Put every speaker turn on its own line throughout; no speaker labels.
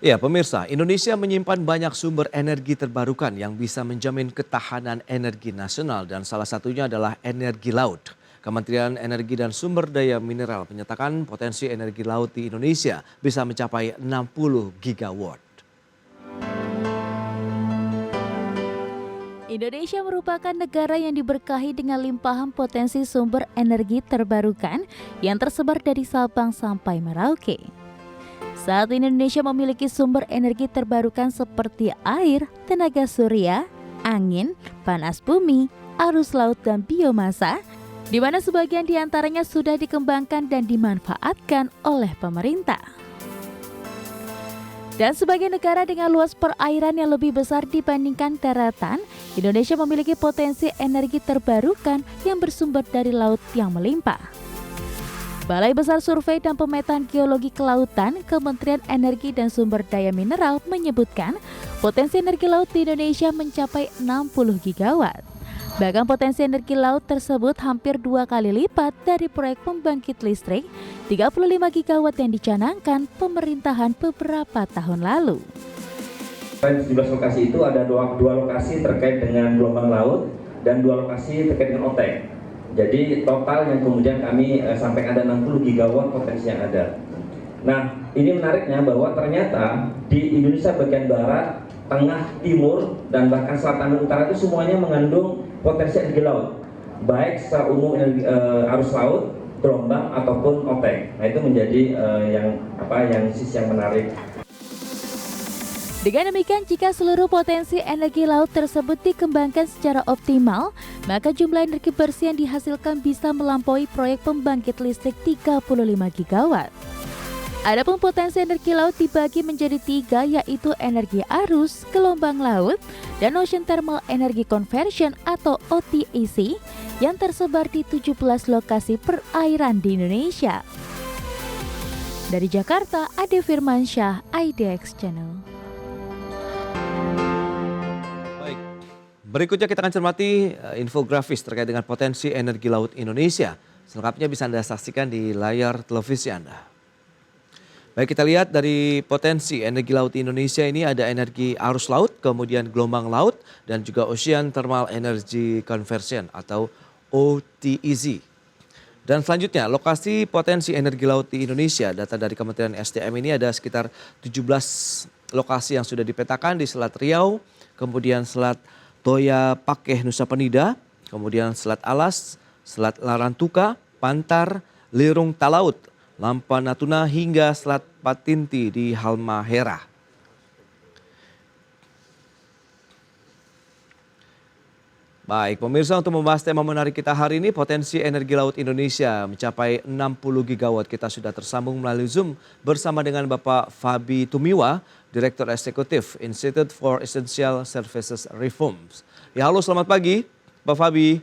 Ya, pemirsa, Indonesia menyimpan banyak sumber energi terbarukan yang bisa menjamin ketahanan energi nasional dan salah satunya adalah energi laut. Kementerian Energi dan Sumber Daya Mineral menyatakan potensi energi laut di Indonesia bisa mencapai 60 gigawatt.
Indonesia merupakan negara yang diberkahi dengan limpahan potensi sumber energi terbarukan yang tersebar dari Sabang sampai Merauke. Saat ini Indonesia memiliki sumber energi terbarukan seperti air, tenaga surya, angin, panas bumi, arus laut, dan biomasa, di mana sebagian diantaranya sudah dikembangkan dan dimanfaatkan oleh pemerintah. Dan sebagai negara dengan luas perairan yang lebih besar dibandingkan daratan, Indonesia memiliki potensi energi terbarukan yang bersumber dari laut yang melimpah. Balai Besar Survei dan Pemetaan Geologi Kelautan, Kementerian Energi dan Sumber Daya Mineral menyebutkan potensi energi laut di Indonesia mencapai 60 gigawatt. Bahkan potensi energi laut tersebut hampir 2 kali lipat dari proyek pembangkit listrik 35 gigawatt yang dicanangkan pemerintahan beberapa tahun lalu.
Selain 17 lokasi itu ada dua lokasi terkait dengan gelombang laut dan 2 lokasi terkait dengan OTEK. Jadi total yang kemudian kami sampaikan ada 60 gigawatt potensi yang ada. Nah, ini menariknya bahwa ternyata di Indonesia bagian barat, tengah, timur, dan bahkan selatan dan utara itu semuanya mengandung potensi energi laut, baik secara umum energi, arus laut, gelombang ataupun OTEK. Nah, itu menjadi yang sisi yang menarik.
Dengan demikian, jika seluruh potensi energi laut tersebut dikembangkan secara optimal, maka jumlah energi bersih yang dihasilkan bisa melampaui proyek pembangkit listrik 35 gigawatt. Adapun potensi energi laut dibagi menjadi 3, yaitu energi arus, gelombang laut, dan Ocean Thermal Energy Conversion atau OTEC yang tersebar di 17 lokasi perairan di Indonesia. Dari Jakarta, Ade Firmansyah, IDX Channel.
Baik, berikutnya kita akan cermati infografis terkait dengan potensi energi laut Indonesia. Selengkapnya bisa Anda saksikan di layar televisi Anda. Baik, kita lihat dari potensi energi laut di Indonesia ini ada energi arus laut, kemudian gelombang laut, dan juga Ocean Thermal Energy Conversion atau OTEC. Dan selanjutnya, lokasi potensi energi laut di Indonesia, data dari Kementerian SDM ini ada sekitar 17 lokasi yang sudah dipetakan di Selat Riau, kemudian Selat Toya Pakeh Nusa Penida, kemudian Selat Alas, Selat Larantuka, Pantar, Lirung Talaut, Lampa Natuna hingga Selat Patinti di Halmahera. Baik, pemirsa, untuk membahas tema menarik kita hari ini, potensi energi laut Indonesia mencapai 60 gigawatt. Kita sudah tersambung melalui Zoom bersama dengan Bapak Fabi Tumiwa, Direktur Eksekutif Institute for Essential Services Reforms. Ya, halo, selamat pagi, Pak Fabi.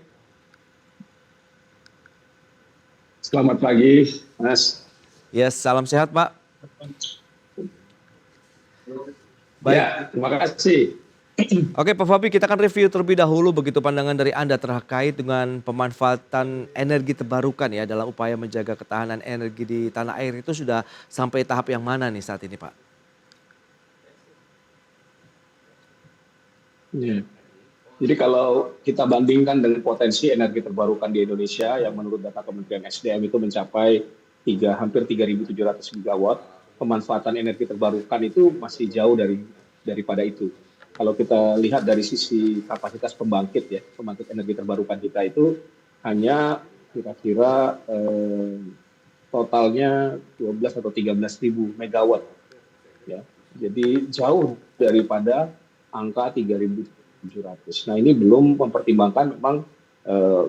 Selamat pagi, Mas.
Yes, salam sehat, Pak. Baik.
Ya, terima kasih.
Oke, Pak Fabi, kita akan review terlebih dahulu begitu pandangan dari Anda terkait dengan pemanfaatan energi terbarukan ya dalam upaya menjaga ketahanan energi di tanah air itu sudah sampai tahap yang mana nih saat ini, Pak?
Ya. Jadi kalau kita bandingkan dengan potensi energi terbarukan di Indonesia yang menurut data Kementerian SDM itu mencapai hampir 3.700 gigawatt, pemanfaatan energi terbarukan itu masih jauh daripada itu. Kalau kita lihat dari sisi kapasitas pembangkit ya, pembangkit energi terbarukan kita itu hanya kira-kira totalnya 12 atau 13 ribu megawatt. Ya. Jadi jauh daripada angka 3.700. Nah, ini belum mempertimbangkan memang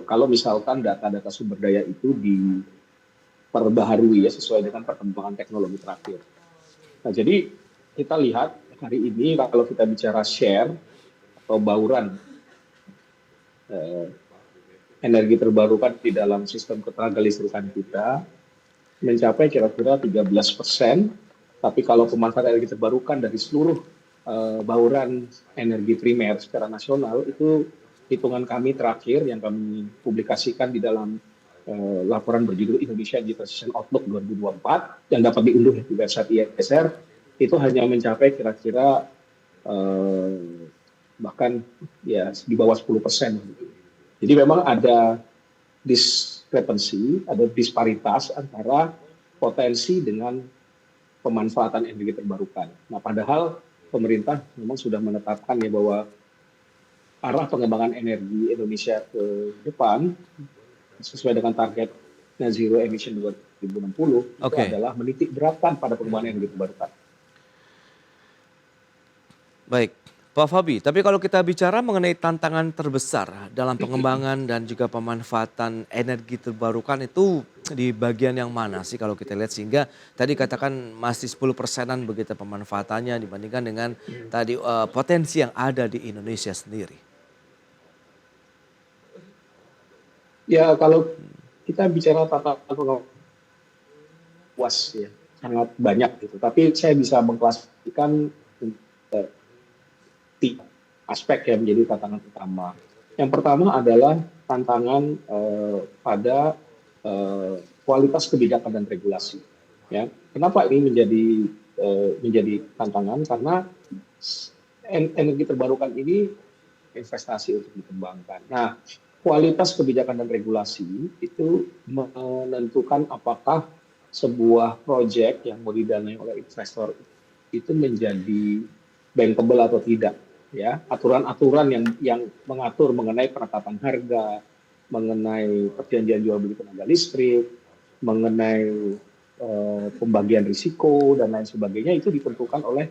kalau misalkan data-data sumber daya itu diperbaharui ya sesuai dengan perkembangan teknologi terakhir. Nah, jadi kita lihat hari ini kalau kita bicara share atau bauran energi terbarukan di dalam sistem ketenaga listrikan kita mencapai kira-kira 13%, tapi kalau pemanfaatan energi terbarukan dari seluruh bauran energi primer secara nasional itu hitungan kami terakhir yang kami publikasikan di dalam laporan berjudul Indonesia Energy Transition Outlook 2024 yang dapat diunduh di website IESR itu hanya mencapai kira-kira bahkan ya di bawah 10%. Jadi memang ada discrepancy, ada disparitas antara potensi dengan pemanfaatan energi terbarukan. Nah, padahal pemerintah memang sudah menetapkan ya bahwa arah pengembangan energi Indonesia ke depan sesuai dengan target net zero emission 2060 itu
Oke.
adalah menitik beratkan pada pengembangan energi terbarukan.
Baik, Pak Fabi, tapi kalau kita bicara mengenai tantangan terbesar dalam pengembangan dan juga pemanfaatan energi terbarukan itu di bagian yang mana sih kalau kita lihat sehingga tadi katakan masih 10%-an begitu pemanfaatannya dibandingkan dengan tadi potensi yang ada di Indonesia sendiri.
Ya, kalau kita bicara tata pengelolaan luas ya, sangat banyak gitu. Tapi saya bisa mengklasifikasikan tiga aspek yang menjadi tantangan utama. Yang pertama adalah tantangan pada kualitas kebijakan dan regulasi. Ya, kenapa ini menjadi tantangan? Karena energi terbarukan ini investasi untuk dikembangkan. Nah, kualitas kebijakan dan regulasi itu menentukan apakah sebuah proyek yang mau didanai oleh investor itu menjadi bankable atau tidak. Ya, aturan-aturan yang mengatur mengenai penetapan harga, mengenai perjanjian jual beli tenaga listrik, mengenai pembagian risiko dan lain sebagainya itu ditentukan oleh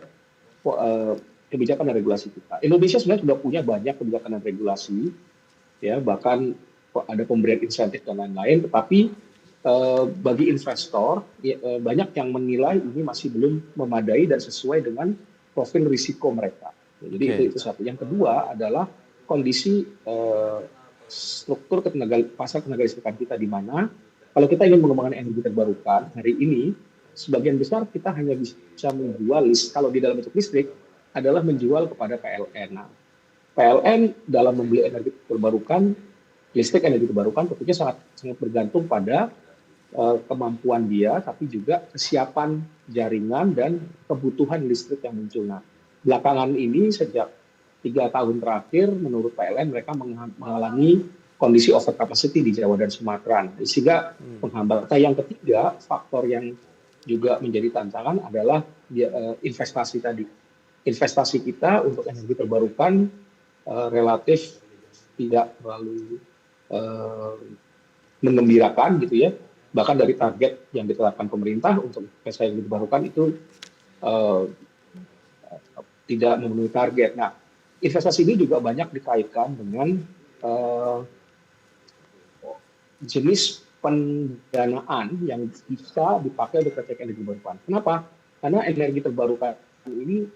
kebijakan dan regulasi kita. Indonesia sebenarnya sudah punya banyak kebijakan dan regulasi, ya bahkan ada pemberian insentif dan lain-lain, tetapi bagi investor banyak yang menilai ini masih belum memadai dan sesuai dengan profil risiko mereka. Jadi itu satu. Yang kedua adalah kondisi struktur pasar tenaga listrikan kita, di mana kalau kita ingin mengembangkan energi terbarukan hari ini sebagian besar kita hanya bisa menjual kalau di dalam bentuk listrik adalah menjual kepada PLN. Nah, PLN dalam membeli energi terbarukan, listrik energi terbarukan tentunya sangat bergantung pada kemampuan dia, tapi juga kesiapan jaringan dan kebutuhan listrik yang muncul. Nah, belakangan ini sejak 3 tahun terakhir, menurut PLN mereka mengalami kondisi overcapacity di Jawa dan Sumatera. Sehingga menghambat. Nah, yang ketiga, faktor yang juga menjadi tantangan adalah investasi tadi. Investasi kita untuk energi terbarukan relatif tidak terlalu menggembirakan gitu ya. Bahkan dari target yang ditetapkan pemerintah untuk investasi energi terbarukan itu tidak memenuhi target. Nah, investasi ini juga banyak dikaitkan dengan jenis pendanaan yang bisa dipakai untuk proyek energi terbarukan. Kenapa? Karena energi terbarukan ini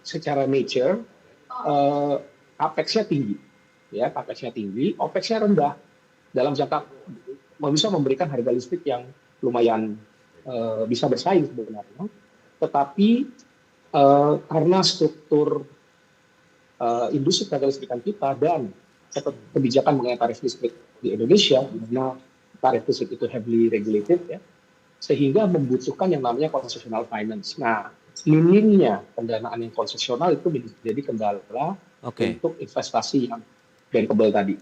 secara nature capex-nya tinggi, ya capex-nya tinggi, OPEX-nya rendah dalam jangka bisa memberikan harga listrik yang lumayan bisa bersaing sebenarnya, tetapi karena struktur industri tenaga listrikan kita dan kebijakan mengenai tarif listrik di Indonesia, di mana tarif listrik itu heavily regulated, ya, sehingga membutuhkan yang namanya concessional finance. Nah, minimnya pendanaan yang konsesional itu menjadi kendala untuk investasi yang bankable tadi,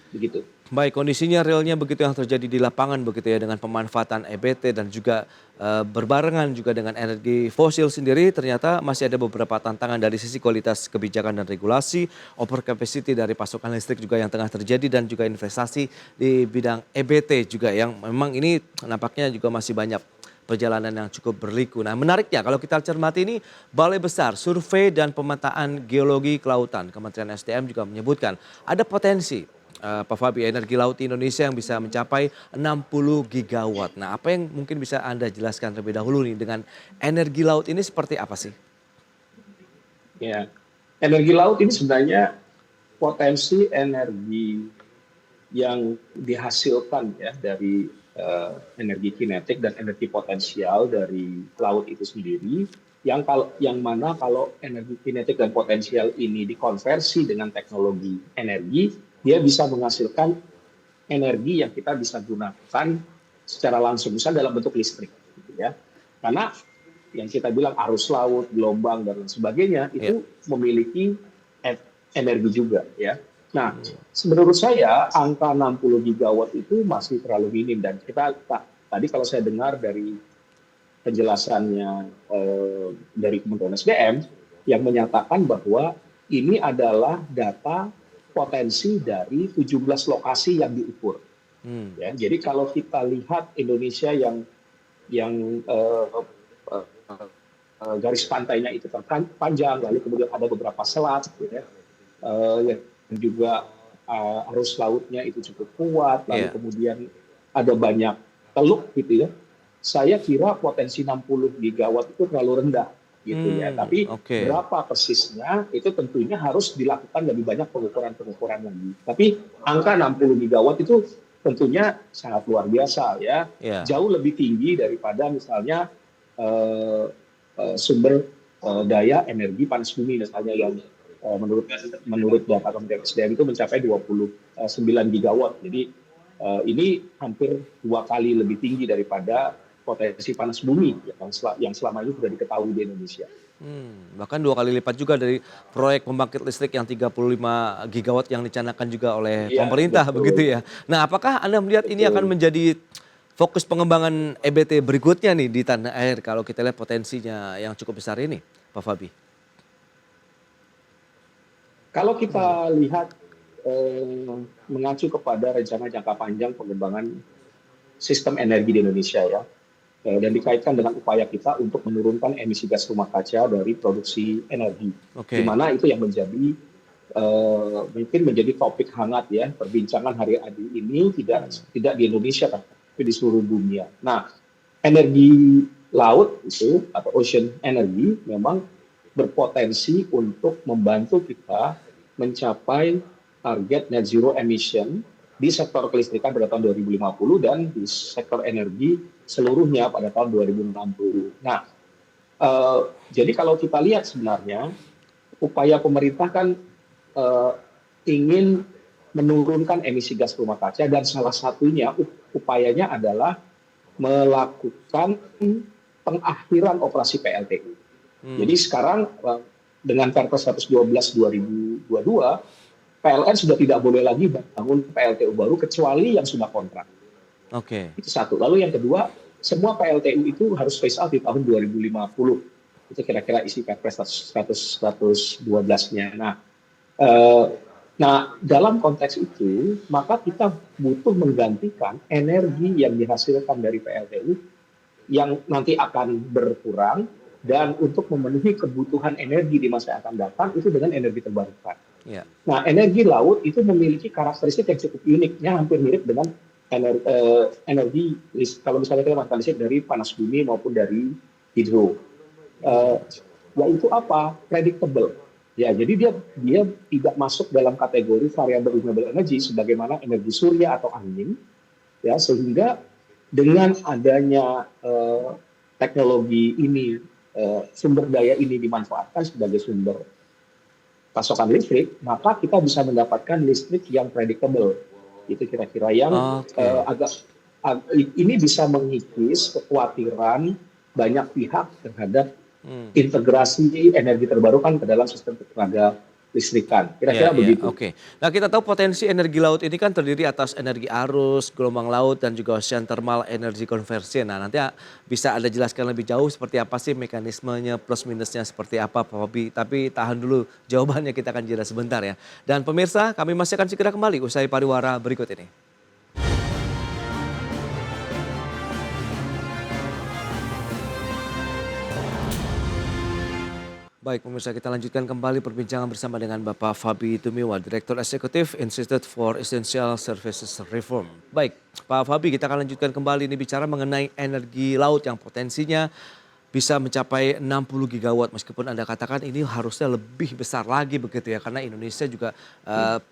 begitu.
Baik, kondisinya realnya begitu yang terjadi di lapangan begitu ya dengan pemanfaatan EBT dan juga berbarengan juga dengan energi fosil sendiri, ternyata masih ada beberapa tantangan dari sisi kualitas kebijakan dan regulasi, overcapacity dari pasokan listrik juga yang tengah terjadi dan juga investasi di bidang EBT juga yang memang ini nampaknya juga masih banyak perjalanan yang cukup berliku. Nah, menariknya kalau kita cermati ini Balai Besar Survei dan Pemetaan Geologi Kelautan Kementerian SDM juga menyebutkan ada potensi Pak Fabi, energi laut Indonesia yang bisa mencapai 60 gigawatt. Nah, apa yang mungkin bisa Anda jelaskan terlebih dahulu nih dengan energi laut ini seperti apa sih?
Ya, energi laut ini sebenarnya potensi energi yang dihasilkan ya dari energi kinetik dan energi potensial dari laut itu sendiri, yang mana kalau energi kinetik dan potensial ini dikonversi dengan teknologi energi, dia bisa menghasilkan energi yang kita bisa gunakan secara langsung, misalnya dalam bentuk listrik, gitu ya. Karena yang kita bilang arus laut, gelombang dan lain sebagainya itu memiliki energi juga ya. Nah, menurut saya angka 60 gigawatt itu masih terlalu minim dan tadi kalau saya dengar dari penjelasannya dari Kementerian SDM yang menyatakan bahwa ini adalah data potensi dari 17 lokasi yang diukur. Ya, jadi kalau kita lihat Indonesia yang garis pantainya itu panjang, lalu kemudian ada beberapa selat, gitu ya, yang juga arus lautnya itu cukup kuat, lalu kemudian ada banyak teluk gitu ya. Saya kira potensi 60 gigawatt itu terlalu rendah gitu ya. Tapi berapa persisnya itu tentunya harus dilakukan lebih banyak pengukuran lagi. Tapi angka 60 gigawatt itu tentunya sangat luar biasa ya. Jauh lebih tinggi daripada misalnya sumber daya energi panas bumi misalnya yang menurut data Kementerian SDM itu mencapai 29 gigawatt. Jadi ini hampir 2 kali lebih tinggi daripada potensi panas bumi yang selama ini sudah diketahui di Indonesia.
Bahkan 2 kali lipat juga dari proyek pembangkit listrik yang 35 gigawatt yang dicanangkan juga oleh pemerintah, begitu ya. Nah, apakah Anda melihat ini akan menjadi fokus pengembangan EBT berikutnya nih di tanah air kalau kita lihat potensinya yang cukup besar ini, Pak Fabi?
Kalau kita lihat mengacu kepada rencana jangka panjang pengembangan sistem energi di Indonesia ya, dan dikaitkan dengan upaya kita untuk menurunkan emisi gas rumah kaca dari produksi energi, di mana itu yang menjadi mungkin menjadi topik hangat ya perbincangan hari ini tidak di Indonesia tapi di seluruh dunia. Nah, energi laut itu atau ocean energy memang berpotensi untuk membantu kita mencapai target net zero emission di sektor kelistrikan pada tahun 2050 dan di sektor energi seluruhnya pada tahun 2060. Nah, jadi kalau kita lihat sebenarnya upaya pemerintah kan ingin menurunkan emisi gas rumah kaca dan salah satunya upayanya adalah melakukan pengakhiran operasi PLTU. Jadi sekarang dengan Perpres 112 2022 PLN sudah tidak boleh lagi bangun PLTU baru kecuali yang sudah kontrak. Itu satu. Lalu yang kedua, semua PLTU itu harus phase out di tahun 2050. Itu kira-kira isi Perpres 112-nya. Nah, dalam konteks itu, maka kita butuh menggantikan energi yang dihasilkan dari PLTU yang nanti akan berkurang dan untuk memenuhi kebutuhan energi di masa yang akan datang itu dengan energi terbarukan. Nah, energi laut itu memiliki karakteristik yang cukup uniknya, hampir mirip dengan energi kalau misalnya kita menghasilkan listrik dari panas bumi maupun dari hidro. Yaitu apa? Predictable. Ya, jadi dia tidak masuk dalam kategori variable renewable energy sebagaimana energi surya atau angin. Ya, sehingga dengan adanya teknologi ini, sumber daya ini dimanfaatkan sebagai sumber pasokan listrik, maka kita bisa mendapatkan listrik yang predictable. Itu kira-kira yang ini bisa mengikis kekhawatiran banyak pihak terhadap integrasi energi terbarukan ke dalam sistem ketenaga listrikan. Kira-kira begitu.
Nah, kita tahu potensi energi laut ini kan terdiri atas energi arus, gelombang laut, dan juga ocean thermal energy conversion. Nah, nanti bisa Anda jelaskan lebih jauh seperti apa sih mekanismenya, plus minusnya seperti apa, Pak Hobi. Tapi tahan dulu jawabannya, kita akan jeda sebentar ya. Dan pemirsa, kami masih akan segera kembali usai pariwara berikut ini. Baik pemirsa, kita lanjutkan kembali perbincangan bersama dengan Bapak Fabi Tumiwa, Direktur Eksekutif Institute for Essential Services Reform. Baik Pak Fabi, kita akan lanjutkan kembali ini bicara mengenai energi laut yang potensinya bisa mencapai 60 gigawatt. Meskipun Anda katakan ini harusnya lebih besar lagi begitu ya. Karena Indonesia juga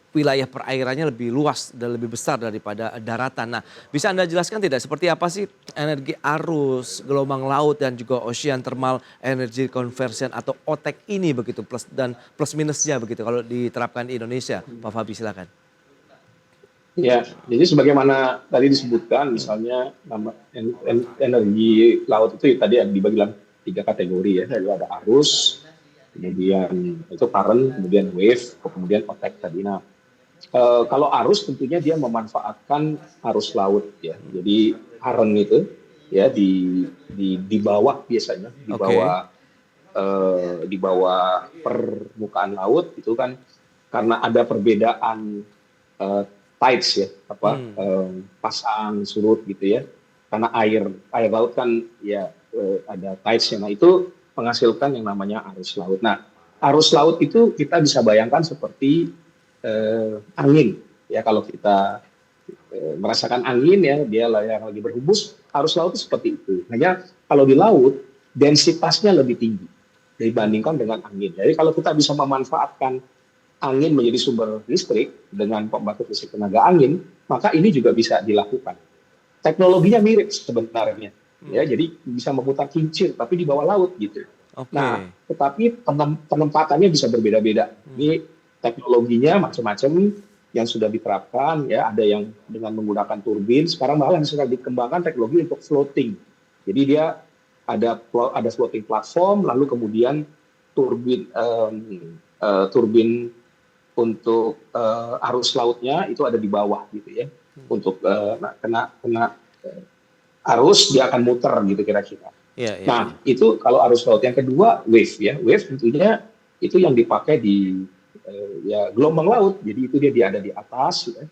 wilayah perairannya lebih luas dan lebih besar daripada daratan. Nah, bisa Anda jelaskan tidak seperti apa sih energi arus, gelombang laut dan juga ocean thermal energy conversion atau OTEC ini begitu plus minusnya begitu kalau diterapkan di Indonesia. Pak Fabi silakan.
Ya, jadi sebagaimana tadi disebutkan misalnya energi laut itu tadi yang dibilang tiga kategori ya. Jadi ada arus, kemudian itu current, kemudian wave, kemudian otek tadi. Nah, kalau arus tentunya dia memanfaatkan arus laut ya. Jadi current itu ya di bawah biasanya, di bawah permukaan laut itu kan karena ada perbedaan tides ya, pasang surut gitu ya. Karena air laut kan ya ada tidesnya. Nah, itu menghasilkan yang namanya arus laut. Nah, arus laut itu kita bisa bayangkan seperti angin ya. Kalau kita merasakan angin ya, dia yang lagi berhembus, arus laut itu seperti itu. Hanya kalau di laut densitasnya lebih tinggi dibandingkan dengan angin. Jadi kalau kita bisa memanfaatkan angin menjadi sumber listrik dengan pembangkit listrik tenaga angin, maka ini juga bisa dilakukan. Teknologinya mirip sebenarnya, ya. Jadi bisa memutar kincir tapi di bawah laut gitu. Nah, tetapi penempatannya bisa berbeda-beda. Ini teknologinya macam-macam yang sudah diterapkan, ya. Ada yang dengan menggunakan turbin. Sekarang malah yang sedang dikembangkan teknologi untuk floating. Jadi dia ada floating platform, lalu kemudian turbin untuk arus lautnya itu ada di bawah gitu ya. Untuk kena arus dia akan muter gitu kira-kira. Nah, itu kalau arus laut. Yang kedua wave ya. Wave tentunya itu yang dipakai di ya gelombang laut. Jadi itu dia ada di atas ya.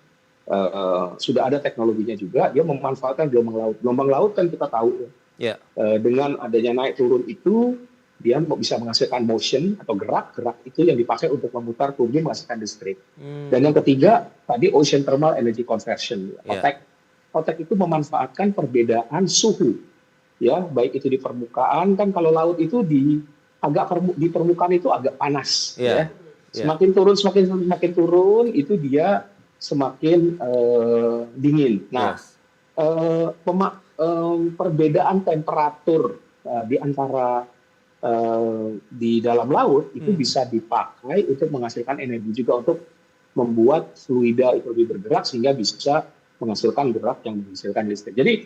Sudah ada teknologinya juga, dia memanfaatkan gelombang laut. Gelombang laut kan kita tahu ya. Dengan adanya naik turun itu dia bisa menghasilkan motion atau gerak itu yang dipakai untuk memutar turbin menghasilkan listrik. Dan yang ketiga tadi ocean thermal energy conversion, OTEC itu memanfaatkan perbedaan suhu ya, baik itu di permukaan. Kan kalau laut itu di permukaan itu agak panas ya. Semakin turun itu dia semakin dingin. Nah, perbedaan temperatur di antara di dalam laut itu bisa dipakai untuk menghasilkan energi juga untuk membuat fluida itu lebih bergerak sehingga bisa menghasilkan gerak yang menghasilkan listrik. Jadi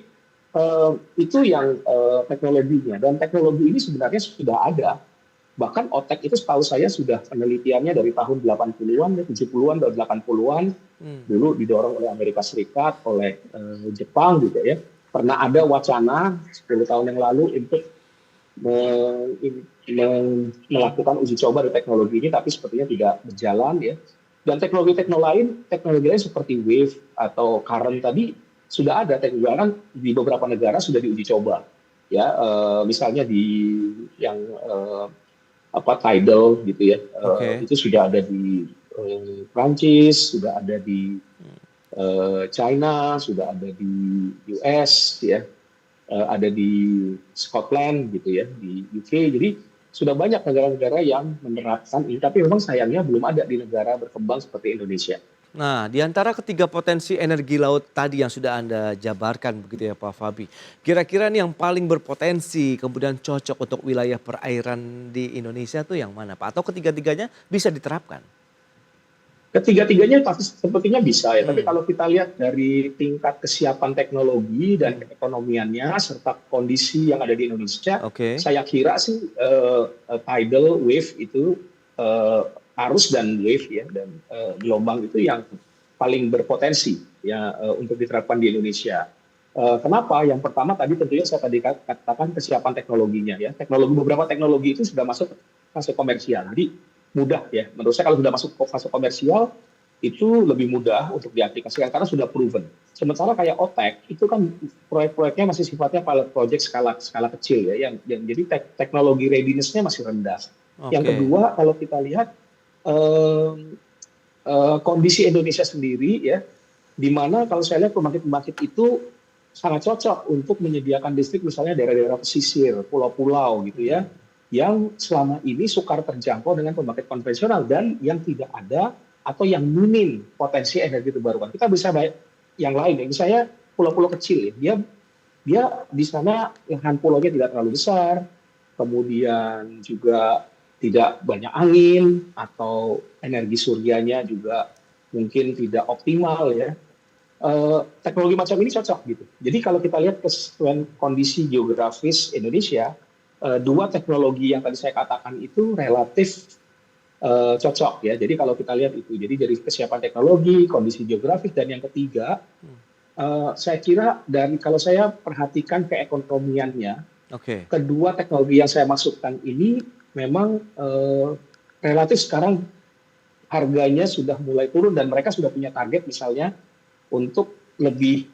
itu yang teknologinya, dan teknologi ini sebenarnya sudah ada. Bahkan OTEC itu setahu saya sudah penelitiannya dari tahun 80-an, 70-an dan 80-an. Dulu didorong oleh Amerika Serikat, oleh Jepang gitu ya. Pernah ada wacana 10 tahun yang lalu untuk melakukan uji coba di teknologi ini, tapi sepertinya tidak berjalan ya. Dan teknologi lain seperti wave atau current tadi sudah ada teknologi di beberapa negara sudah diuji coba ya. Misalnya di yang tidal gitu ya. Itu sudah ada di Prancis, sudah ada di China, sudah ada di US ya. Ada di Scotland gitu ya, di UK. Jadi sudah banyak negara-negara yang menerapkan ini, tapi memang sayangnya belum ada di negara berkembang seperti Indonesia.
Nah, di antara ketiga potensi energi laut tadi yang sudah Anda jabarkan begitu ya Pak Fabi, kira-kira nih yang paling berpotensi kemudian cocok untuk wilayah perairan di Indonesia tuh yang mana Pak? Atau ketiga-tiganya bisa diterapkan?
Ketiga-tiganya pasti sepertinya bisa ya, tapi kalau kita lihat dari tingkat kesiapan teknologi dan keekonomiannya serta kondisi yang ada di Indonesia, saya kira sih tidal wave itu arus dan wave ya, dan gelombang itu yang paling berpotensi ya untuk diterapkan di Indonesia. Kenapa? Yang pertama tadi tentunya saya tadi katakan kesiapan teknologinya ya. Beberapa teknologi itu sudah masuk fase komersial. Jadi mudah ya, menurut saya kalau sudah masuk ke fase komersial itu lebih mudah untuk diaplikasikan karena sudah proven. Sementara kayak OTEC itu kan proyek-proyeknya masih sifatnya pilot project skala kecil ya, yang jadi teknologi readiness-nya masih rendah. Yang kedua kalau kita lihat kondisi Indonesia sendiri ya, di mana kalau saya lihat pembangkit itu sangat cocok untuk menyediakan listrik misalnya daerah-daerah pesisir, pulau-pulau gitu ya, yang selama ini sukar terjangkau dengan pembangkit konvensional dan yang tidak ada atau yang minim potensi energi terbarukan. Kita bisa yang lain ya, misalnya pulau-pulau kecil ya, dia di sana lahan pulaunya tidak terlalu besar, kemudian juga tidak banyak angin atau energi suryanya juga mungkin tidak optimal ya. Teknologi macam ini cocok gitu. Jadi kalau kita lihat kesesuaian kondisi geografis Indonesia, dua teknologi yang tadi saya katakan itu relatif cocok ya. Jadi kalau kita lihat itu, jadi dari kesiapan teknologi, kondisi geografis, dan yang ketiga, saya kira dan kalau saya perhatikan keekonomiannya, kedua teknologi yang saya maksudkan ini memang relatif sekarang harganya sudah mulai turun dan mereka sudah punya target misalnya untuk lebih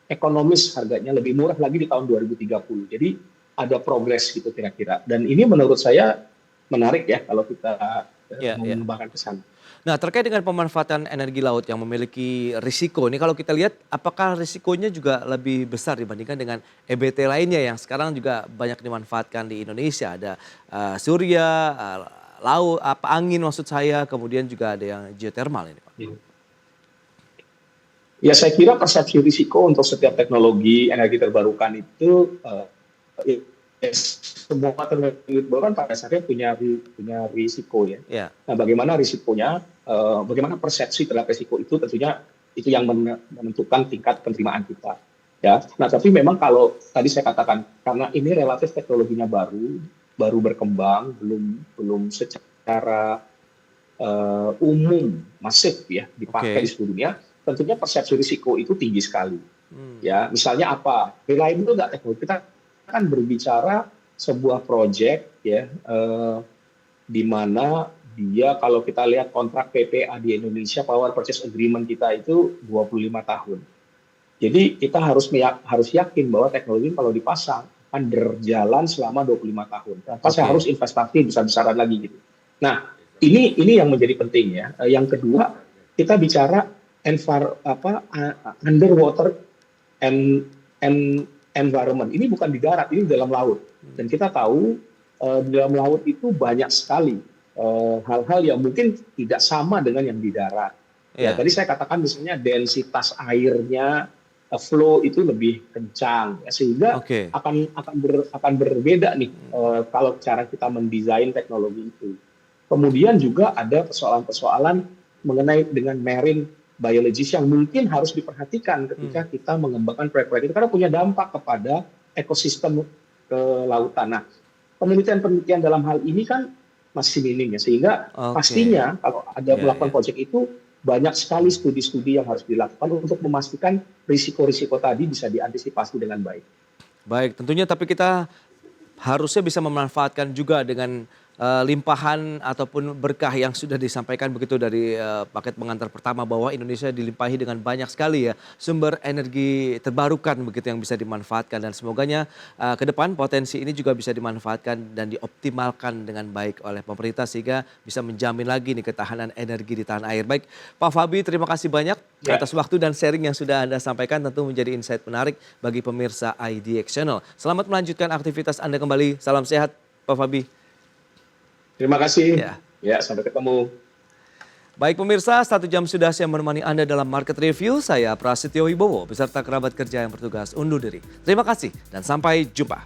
ekonomis harganya, lebih murah lagi di tahun 2030. Jadi ada progres gitu kira-kira. Dan ini menurut saya menarik ya kalau kita mengembangkan ke sana.
Nah, terkait dengan pemanfaatan energi laut yang memiliki risiko, ini kalau kita lihat apakah risikonya juga lebih besar dibandingkan dengan EBT lainnya yang sekarang juga banyak dimanfaatkan di Indonesia. Ada surya, laut, angin maksud saya, kemudian juga ada yang geothermal ini, Pak.
Ya, saya kira persepsi risiko untuk setiap teknologi energi terbarukan itu semua teknologi terbarukan pada dasarnya punya risiko ya. Nah, bagaimana risikonya, bagaimana persepsi terhadap risiko itu tentunya itu yang menentukan tingkat penerimaan kita. Ya, nah tapi memang kalau tadi saya katakan karena ini relatif teknologinya baru berkembang, belum secara umum masif ya dipakai di seluruh dunia. Tentunya persepsi risiko itu tinggi sekali. Ya, misalnya apa? Reliable nggak teknologi? Kita kan berbicara sebuah proyek ya, di mana dia kalau kita lihat kontrak PPA di Indonesia, Power Purchase Agreement kita itu 25 tahun. Jadi kita harus yakin bahwa teknologi kalau dipasang akan berjalan selama 25 tahun. Tanpa saya harus investasi besar-besaran lagi gitu. Nah, ini yang menjadi penting ya. Yang kedua, kita bicara underwater environment. Ini bukan di darat, ini di dalam laut. Dan kita tahu di dalam laut itu banyak sekali hal-hal yang mungkin tidak sama dengan yang di darat. Ya, tadi saya katakan misalnya densitas airnya, flow itu lebih kencang, ya, sehingga akan berbeda nih kalau cara kita mendesain teknologi itu. Kemudian juga ada persoalan-persoalan mengenai dengan marine biologis yang mungkin harus diperhatikan ketika kita mengembangkan proyek-proyek itu karena punya dampak kepada ekosistem kelautan. Nah, penelitian-penelitian dalam hal ini kan masih minim ya, sehingga pastinya kalau ada melakukan proyek itu banyak sekali studi-studi yang harus dilakukan untuk memastikan risiko-risiko tadi bisa diantisipasi dengan baik.
Baik, tentunya tapi kita harusnya bisa memanfaatkan juga dengan limpahan ataupun berkah yang sudah disampaikan begitu dari paket pengantar pertama bahwa Indonesia dilimpahi dengan banyak sekali ya sumber energi terbarukan begitu yang bisa dimanfaatkan dan semoganya ke depan potensi ini juga bisa dimanfaatkan dan dioptimalkan dengan baik oleh pemerintah sehingga bisa menjamin lagi nih ketahanan energi di tanah air. Baik, Pak Fabi, terima kasih banyak atas waktu dan sharing yang sudah Anda sampaikan, tentu menjadi insight menarik bagi pemirsa IDX Channel. Selamat melanjutkan aktivitas Anda kembali. Salam sehat, Pak Fabi.
Terima kasih. Ya, sampai ketemu.
Baik pemirsa, 1 jam sudah saya menemani Anda dalam Market Review. Saya Prasetyo Wibowo beserta kerabat kerja yang bertugas undur diri. Terima kasih dan sampai jumpa.